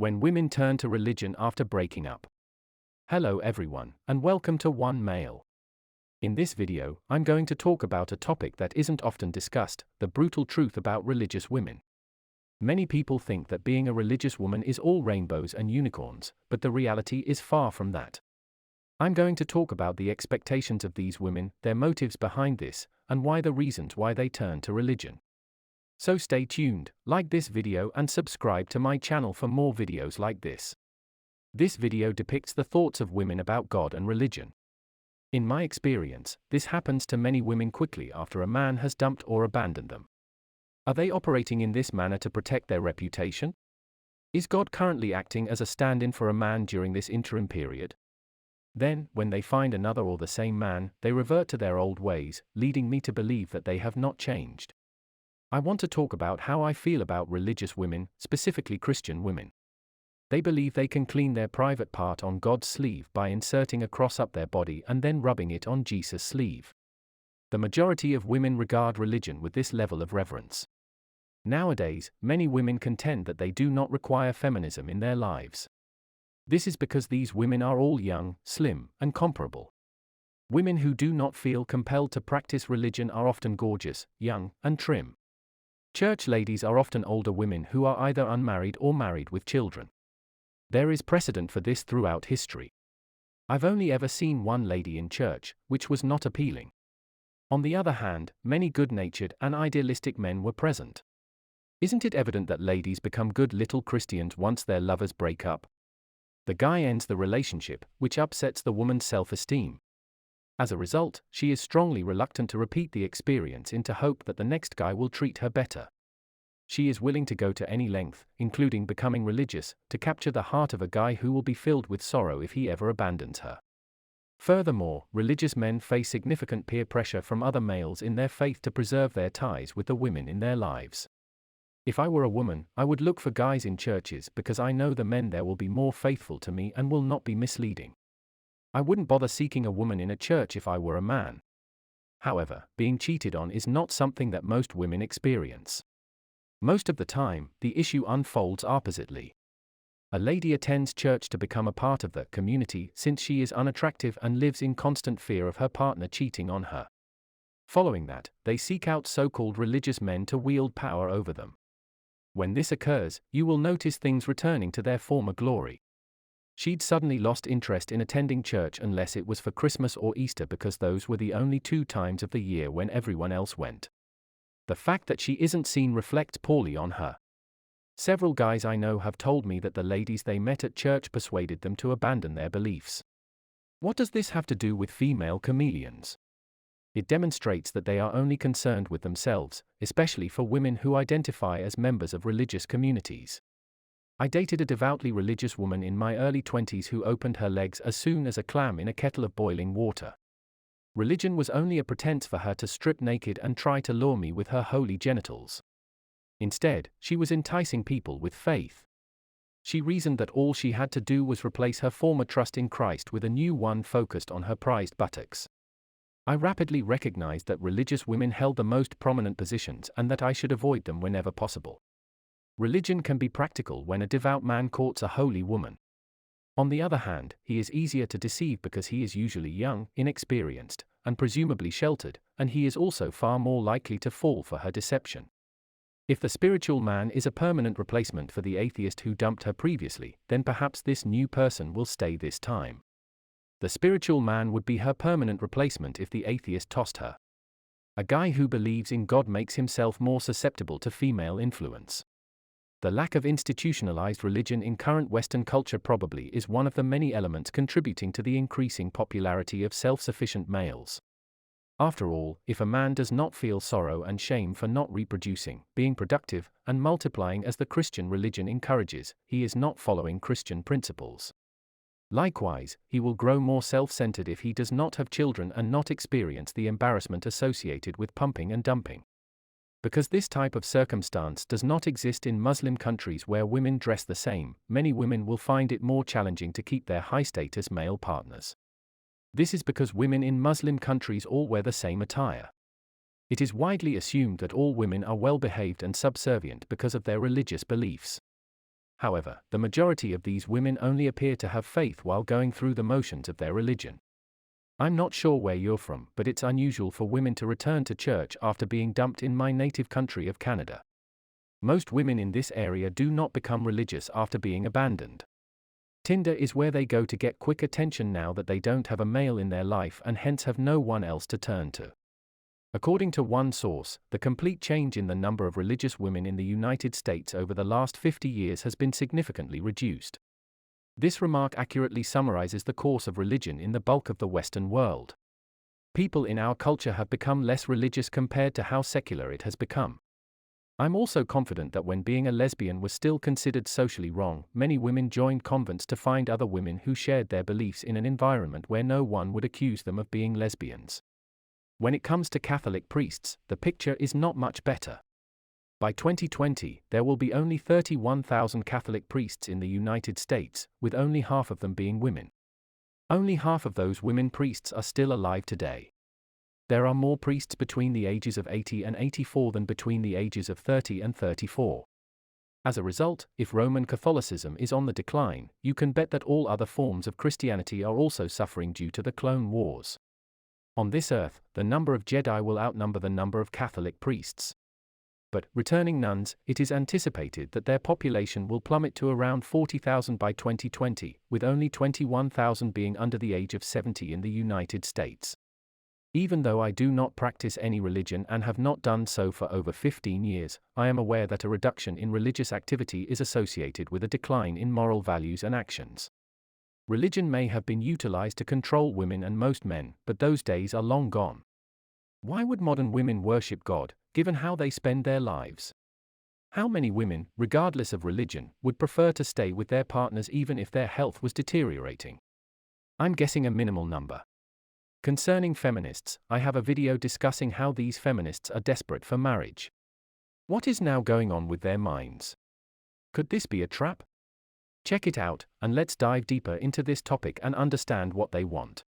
When women turn to religion after breaking up. Hello everyone, and welcome to One Male. In this video, I'm going to talk about a topic that isn't often discussed, the brutal truth about religious women. Many people think that being a religious woman is all rainbows and unicorns, but the reality is far from that. I'm going to talk about the expectations of these women, their motives behind this, and the reasons why they turn to religion. So stay tuned, like this video and subscribe to my channel for more videos like this. This video depicts the thoughts of women about God and religion. In my experience, this happens to many women quickly after a man has dumped or abandoned them. Are they operating in this manner to protect their reputation? Is God currently acting as a stand-in for a man during this interim period? Then, when they find another or the same man, they revert to their old ways, leading me to believe that they have not changed. I want to talk about how I feel about religious women, specifically Christian women. They believe they can clean their private part on God's sleeve by inserting a cross up their body and then rubbing it on Jesus' sleeve. The majority of women regard religion with this level of reverence. Nowadays, many women contend that they do not require feminism in their lives. This is because these women are all young, slim, and comparable. Women who do not feel compelled to practice religion are often gorgeous, young, and trim. Church ladies are often older women who are either unmarried or married with children. There is precedent for this throughout history. I've only ever seen one lady in church, which was not appealing. On the other hand, many good-natured and idealistic men were present. Isn't it evident that ladies become good little Christians once their lovers break up? The guy ends the relationship, which upsets the woman's self-esteem. As a result, she is strongly reluctant to repeat the experience in hope that the next guy will treat her better. She is willing to go to any length, including becoming religious, to capture the heart of a guy who will be filled with sorrow if he ever abandons her. Furthermore, religious men face significant peer pressure from other males in their faith to preserve their ties with the women in their lives. If I were a woman, I would look for guys in churches because I know the men there will be more faithful to me and will not be misleading. I wouldn't bother seeking a woman in a church if I were a man. However, being cheated on is not something that most women experience. Most of the time, the issue unfolds oppositely. A lady attends church to become a part of the community since she is unattractive and lives in constant fear of her partner cheating on her. Following that, they seek out so-called religious men to wield power over them. When this occurs, you will notice things returning to their former glory. She'd suddenly lost interest in attending church unless it was for Christmas or Easter because those were the only 2 times of the year when everyone else went. The fact that she isn't seen reflects poorly on her. Several guys I know have told me that the ladies they met at church persuaded them to abandon their beliefs. What does this have to do with female chameleons? It demonstrates that they are only concerned with themselves, especially for women who identify as members of religious communities. I dated a devoutly religious woman in my early 20s who opened her legs as soon as a clam in a kettle of boiling water. Religion was only a pretense for her to strip naked and try to lure me with her holy genitals. Instead, she was enticing people with faith. She reasoned that all she had to do was replace her former trust in Christ with a new one focused on her prized buttocks. I rapidly recognized that religious women held the most prominent positions and that I should avoid them whenever possible. Religion can be practical when a devout man courts a holy woman. On the other hand, he is easier to deceive because he is usually young, inexperienced, and presumably sheltered, and he is also far more likely to fall for her deception. If the spiritual man is a permanent replacement for the atheist who dumped her previously, then perhaps this new person will stay this time. The spiritual man would be her permanent replacement if the atheist tossed her. A guy who believes in God makes himself more susceptible to female influence. The lack of institutionalized religion in current Western culture probably is one of the many elements contributing to the increasing popularity of self-sufficient males. After all, if a man does not feel sorrow and shame for not reproducing, being productive, and multiplying as the Christian religion encourages, he is not following Christian principles. Likewise, he will grow more self-centered if he does not have children and not experience the embarrassment associated with pumping and dumping. Because this type of circumstance does not exist in Muslim countries where women dress the same, many women will find it more challenging to keep their high-status male partners. This is because women in Muslim countries all wear the same attire. It is widely assumed that all women are well-behaved and subservient because of their religious beliefs. However, the majority of these women only appear to have faith while going through the motions of their religion. I'm not sure where you're from, but it's unusual for women to return to church after being dumped in my native country of Canada. Most women in this area do not become religious after being abandoned. Tinder is where they go to get quick attention now that they don't have a male in their life and hence have no one else to turn to. According to one source, the complete change in the number of religious women in the United States over the last 50 years has been significantly reduced. This remark accurately summarizes the course of religion in the bulk of the Western world. People in our culture have become less religious compared to how secular it has become. I'm also confident that when being a lesbian was still considered socially wrong, many women joined convents to find other women who shared their beliefs in an environment where no one would accuse them of being lesbians. When it comes to Catholic priests, the picture is not much better. By 2020, there will be only 31,000 Catholic priests in the United States, with only half of them being women. Only half of those women priests are still alive today. There are more priests between the ages of 80 and 84 than between the ages of 30 and 34. As a result, if Roman Catholicism is on the decline, you can bet that all other forms of Christianity are also suffering due to the Clone Wars. On this earth, the number of Jedi will outnumber the number of Catholic priests. But, returning nuns, it is anticipated that their population will plummet to around 40,000 by 2020, with only 21,000 being under the age of 70 in the United States. Even though I do not practice any religion and have not done so for over 15 years, I am aware that a reduction in religious activity is associated with a decline in moral values and actions. Religion may have been utilized to control women and most men, but those days are long gone. Why would modern women worship God, given how they spend their lives? How many women, regardless of religion, would prefer to stay with their partners even if their health was deteriorating? I'm guessing a minimal number. Concerning feminists, I have a video discussing how these feminists are desperate for marriage. What is now going on with their minds? Could this be a trap? Check it out, and let's dive deeper into this topic and understand what they want.